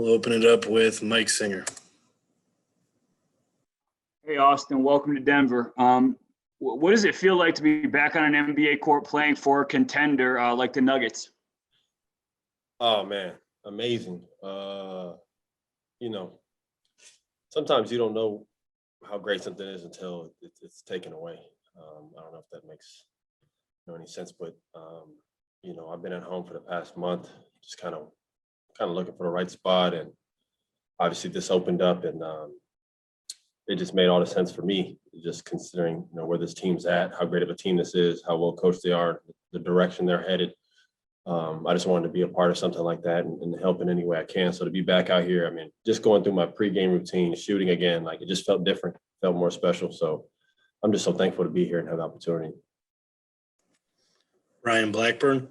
We'll open it up with Mike Singer. Hey, Austin, welcome to Denver. What does it feel like to be back on an NBA court playing for a contender like the Nuggets? Oh, man, amazing. Sometimes you don't know how great something is until it's taken away. I don't know if that makes any sense, but, I've been at home for the past month, just kind of looking for the right spot. And obviously this opened up and it just made all the sense for me, just considering, where this team's at, how great of a team this is, how well coached they are, the direction they're headed. I just wanted to be a part of something like that and help in any way I can. So to be back out here, just going through my pregame routine, shooting again, it just felt different, felt more special. So I'm just so thankful to be here and have the opportunity. Ryan Blackburn.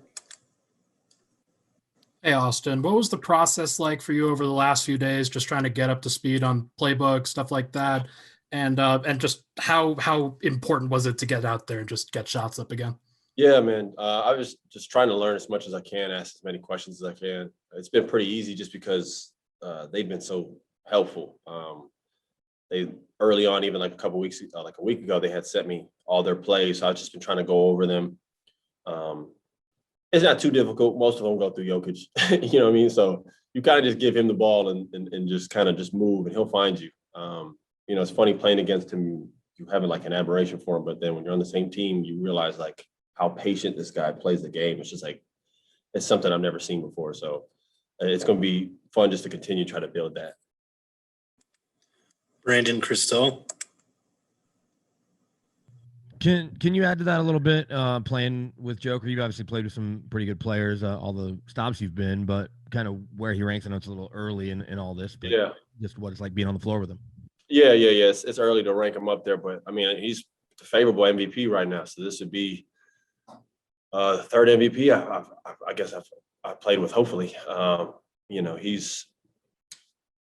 Hey, Austin, what was the process like for you over the last few days, just trying to get up to speed on Playbook, stuff like that? And just how important was it to get out there and just get shots up again? Yeah, man. I was just trying to learn as much as I can, ask as many questions as I can. It's been pretty easy just because they've been so helpful. They early on, even like a week ago, they had sent me all their plays. So I've just been trying to go over them. It's not too difficult. Most of them go through Jokic. You know what I mean? So you kind of just give him the ball and just kind of just move and he'll find you. It's funny playing against him. You have like an admiration for him, but then when you're on the same team, you realize like how patient this guy plays the game. It's just like, it's something I've never seen before. So it's going to be fun just to continue to try to build that. Brandon Christel. Can you add to that a little bit? Playing with Joker, you've obviously played with some pretty good players, all the stops you've been, but kind of where he ranks. I know it's a little early in all this, but yeah, just what it's like being on the floor with him. Yeah. It's early to rank him up there, but he's the favorable MVP right now. So this would be the third MVP I guess I've played with. Hopefully, he's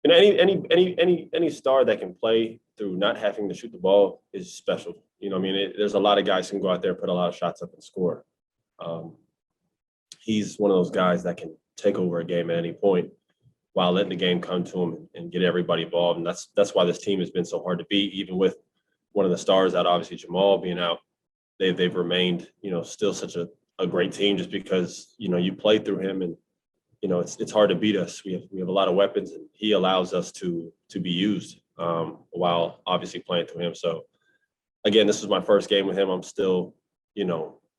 any star that can play through not having to shoot the ball is special. There's a lot of guys who can go out there, put a lot of shots up and score. He's one of those guys that can take over a game at any point while letting the game come to him and get everybody involved. And that's why this team has been so hard to beat, even with one of the stars out, obviously Jamal being out. They've remained, still such a great team just because, you play through him and, it's hard to beat us. We have a lot of weapons and he allows us to be used while obviously playing through him. So again, this is my first game with him. I'm still,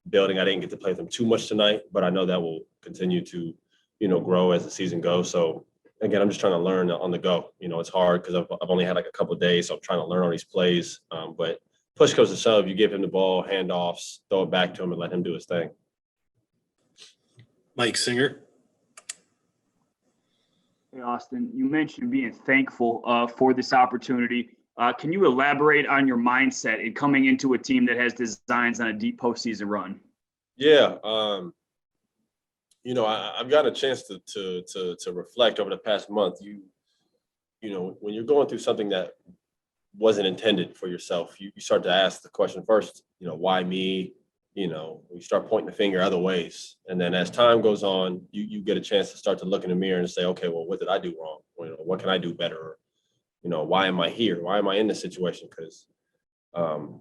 building. I didn't get to play with him too much tonight, but I know that will continue to, grow as the season goes. So again, I'm just trying to learn on the go. It's hard because I've only had like a couple of days, so I'm trying to learn all these plays. But push comes to shove, you give him the ball, handoffs, throw it back to him and let him do his thing. Mike Singer. Hey, Austin, you mentioned being thankful for this opportunity. Can you elaborate on your mindset in coming into a team that has designs on a deep postseason run? Yeah. I've got a chance to reflect over the past month. When you're going through something that wasn't intended for yourself, you start to ask the question first, why me? You start pointing the finger other ways. And then as time goes on, you get a chance to start to look in the mirror and say, okay, well, what did I do wrong? What can I do better? Why am I here? Why am I in this situation? Because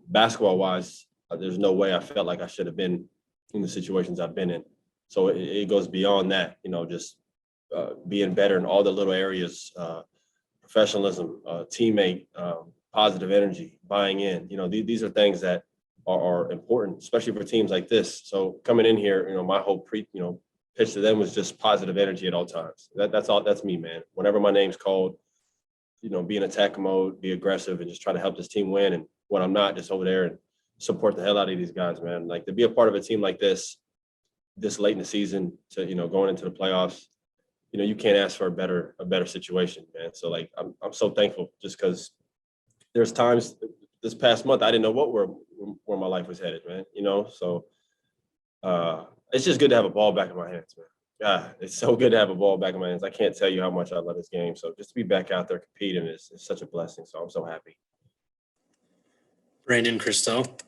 basketball wise, there's no way I felt like I should have been in the situations I've been in. So it goes beyond that, just being better in all the little areas, professionalism, teammate, positive energy, buying in. These are things that are important, especially for teams like this. So coming in here, my whole pitch to them was just positive energy at all times. That's me, man. Whenever my name's called, be in attack mode, be aggressive, and just try to help this team win. And when I'm not, just over there and support the hell out of these guys, man. Like to be a part of a team like this late in the season to, going into the playoffs, you can't ask for a better situation, man. So like, I'm so thankful just because there's times this past month, I didn't know where my life was headed, man, So it's just good to have a ball back in my hands, man. God, it's so good to have a ball back in my hands. I can't tell you how much I love this game. So just to be back out there competing is such a blessing. So I'm so happy. Brandon Christel.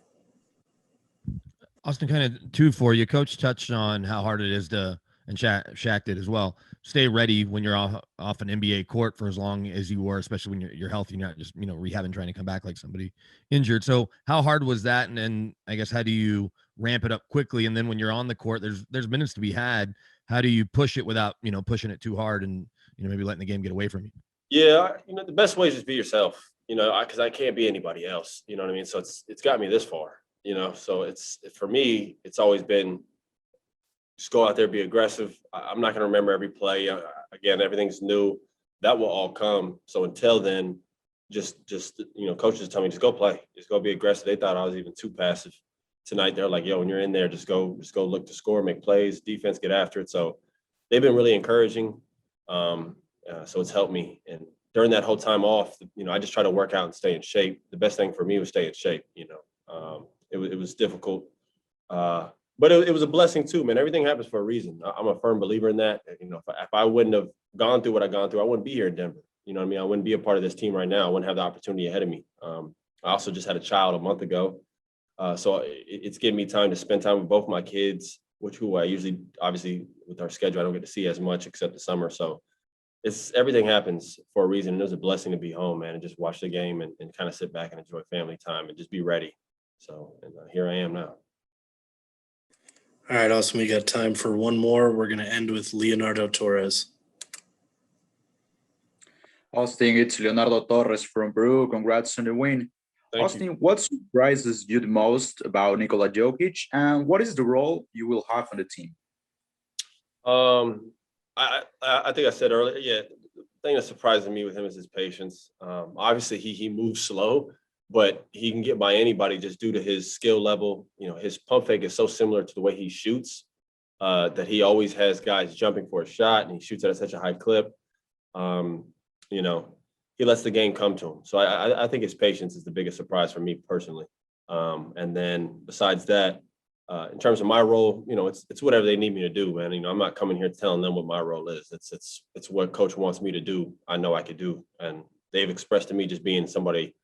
Austin, kind of two for you. Coach touched on how hard it is and Shaq did as well, stay ready when you're off an NBA court for as long as you were, especially when you're healthy, you're not just, rehabbing, trying to come back like somebody injured. So how hard was that? And then I guess, how do you ramp it up quickly? And then when you're on the court, there's minutes to be had. How do you push it without, pushing it too hard and, maybe letting the game get away from you? Yeah, the best way is just be yourself, because I can't be anybody else. You know what I mean? So it's got me this far, so it's, for me, it's always been just go out there, be aggressive. I'm not going to remember every play. Again, everything's new. That will all come. So until then, just coaches tell me, just go play, just go be aggressive. They thought I was even too passive tonight. They're like, yo, when you're in there, just go look to score, make plays, defense, get after it. So they've been really encouraging. So it's helped me. And during that whole time off, I just try to work out and stay in shape. The best thing for me was stay in shape. It was difficult. But it was a blessing too, man. Everything happens for a reason. I'm a firm believer in that. If I wouldn't have gone through what I've gone through, I wouldn't be here in Denver. You know what I mean? I wouldn't be a part of this team right now. I wouldn't have the opportunity ahead of me. I also just had a child a month ago. So it's given me time to spend time with both my kids, who I usually, obviously, with our schedule, I don't get to see as much except the summer. So everything happens for a reason. It was a blessing to be home, man, and just watch the game and kind of sit back and enjoy family time and just be ready. So here I am now. All right, awesome. We got time for one more. We're going to end with Leonardo Torres. Austin, it's Leonardo Torres from Peru. Congrats on the win. Thank Austin, you. what surprises you the most about Nikola Jokic, and what is the role you will have on the team? I think I said earlier, the thing that surprises me with him is his patience. Obviously, he moves slow, but he can get by anybody just due to his skill level. His pump fake is so similar to the way he shoots that he always has guys jumping for a shot, and he shoots at such a high clip. He lets the game come to him. So I think his patience is the biggest surprise for me personally. And then besides that, in terms of my role, it's whatever they need me to do, man. I'm not coming here telling them what my role is. It's what coach wants me to do. I know I could do, and they've expressed to me just being somebody.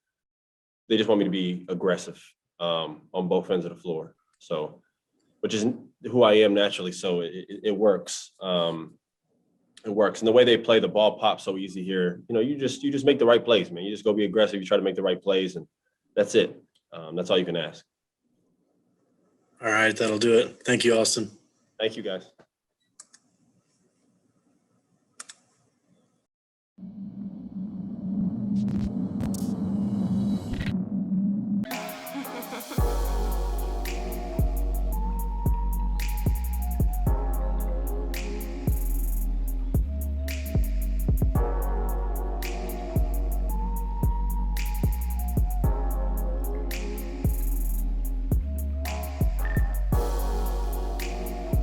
They just want me to be aggressive on both ends of the floor. So, which is who I am naturally. So it works. It works. And the way they play, the ball pops so easy here. You just make the right plays, man. You just go be aggressive. You try to make the right plays, and that's it. That's all you can ask. All right, that'll do it. Thank you, Austin. Thank you, guys.